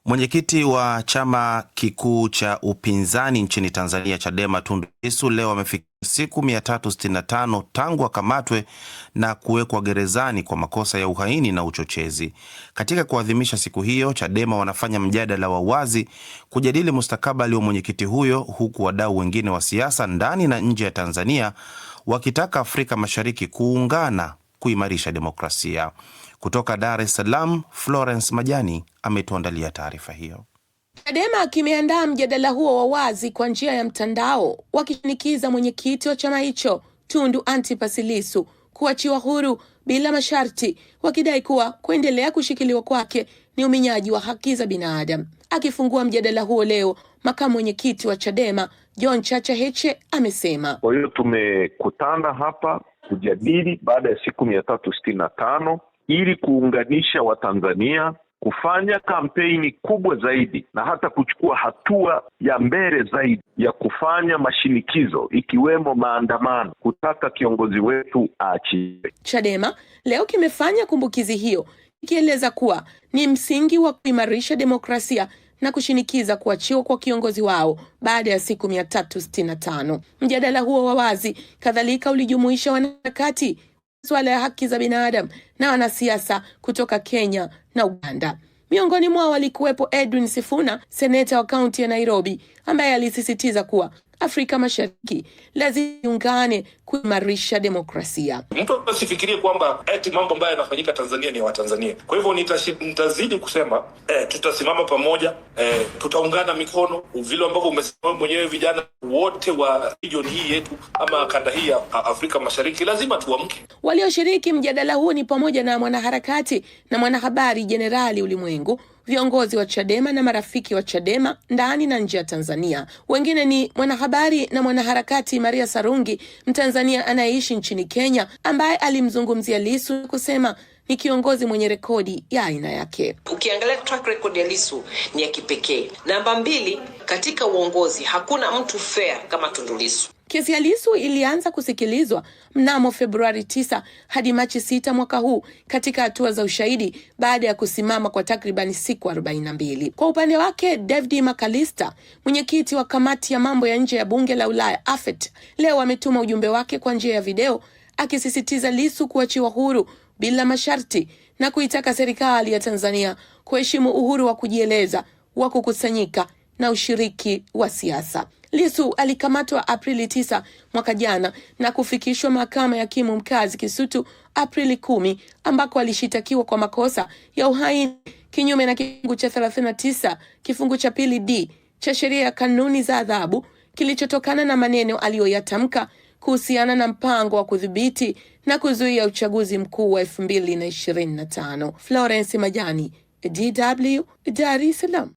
Mwenyekiti wa chama kikuu cha upinzani nchini Tanzania Chadema Tundu Lissu leo amefikia siku 365 tangu akamatwe na kuwekwa gerezani kwa makosa ya uhaini na uchochezi. Katika kuadhimisha siku hiyo, Chadema wanafanya mjadala wa wazi kujadili mustakabali wa mwenyekiti huyo, huku wadau wengine wa siasa ndani na nje ya Tanzania wakitaka Afrika Mashariki kuungana kuimarisha demokrasia. Kutoka Dar es Salaam, Florence Majani ametuandalia taarifa hiyo. Chadema kimeandaa mjadala huo wa wazi kwa njia ya mtandao, wakishinikiza mwenyekiti wa chama hicho Tundu Antipas Lissu kuachiwa huru bila masharti, wakidai kuwa kuendelea kushikiliwa kwake ni uminyaji wa haki za binadamu. Akifungua mjadala huo leo, makamu mwenyekiti wa Chadema John Chacha Heche amesema, kwa hiyo tumekutana hapa kujadili baada ya siku 365 ili kuunganisha Watanzania, kufanya kampeni kubwa zaidi na hata kuchukua hatua ya mbele zaidi ya kufanya mashinikizo ikiwemo maandamano kutaka kiongozi wetu aachiwe. Chadema leo kimefanya kumbukizi hiyo, ikieleza kuwa ni msingi wa kuimarisha demokrasia na kushinikiza kuachiwa kwa kiongozi wao baada ya siku 365. Mjadala huo wa wazi kadhalika ulijumuisha wanaharakati masuala ya haki za binadamu na wanasiasa kutoka Kenya na Uganda. Miongoni mwao walikuwepo Edwin Sifuna, seneta wa kaunti ya Nairobi, ambaye alisisitiza kuwa Afrika Mashariki lazima iungane kuimarisha demokrasia. Mtu asifikirie kwamba eti mambo ambayo yanafanyika Tanzania ni ya Watanzania. Kwa hivyo nitazidi kusema tutasimama pamoja, tutaungana mikono vile ambavyo umesema mwenyewe. Vijana wote wa region hii yetu ama kanda hii ya Afrika Mashariki lazima tuamke. Walioshiriki mjadala huu ni pamoja na mwanaharakati na mwanahabari Jenerali Ulimwengu, viongozi wa Chadema na marafiki wa Chadema ndani na nje ya Tanzania. Wengine ni mwanahabari na mwanaharakati Maria Sarungi, Mtanzania anayeishi nchini Kenya, ambaye alimzungumzia Lissu kusema ni kiongozi mwenye rekodi ya aina yake. Ukiangalia track record ya Lissu ni ya kipekee. Namba 2, katika uongozi hakuna mtu fair kama Tundu Lissu. Kesi ya Lissu ilianza kusikilizwa mnamo Februari 9 hadi Machi 6 mwaka huu katika hatua za ushahidi baada ya kusimama kwa takriban siku 42. Kwa upande wake, David McAllister, mwenyekiti wa kamati ya mambo ya nje ya bunge la Ulaya AFET, leo ametuma ujumbe wake kwa njia ya video akisisitiza Lissu kuachiwa huru bila masharti na kuitaka serikali ya Tanzania kuheshimu uhuru wa kujieleza, wa kukusanyika na ushiriki wa siasa. Lissu alikamatwa Aprili 9 mwaka jana na kufikishwa mahakama ya hakimu mkazi Kisutu Aprili 10, ambako alishitakiwa kwa makosa ya uhaini kinyume na kifungu cha 39 kifungu cha 2D cha sheria ya kanuni za adhabu, kilichotokana na maneno aliyoyatamka kuhusiana na mpango wa kudhibiti na kuzuia uchaguzi mkuu wa 2025. Florence Majani, DW, Dar es Salaam.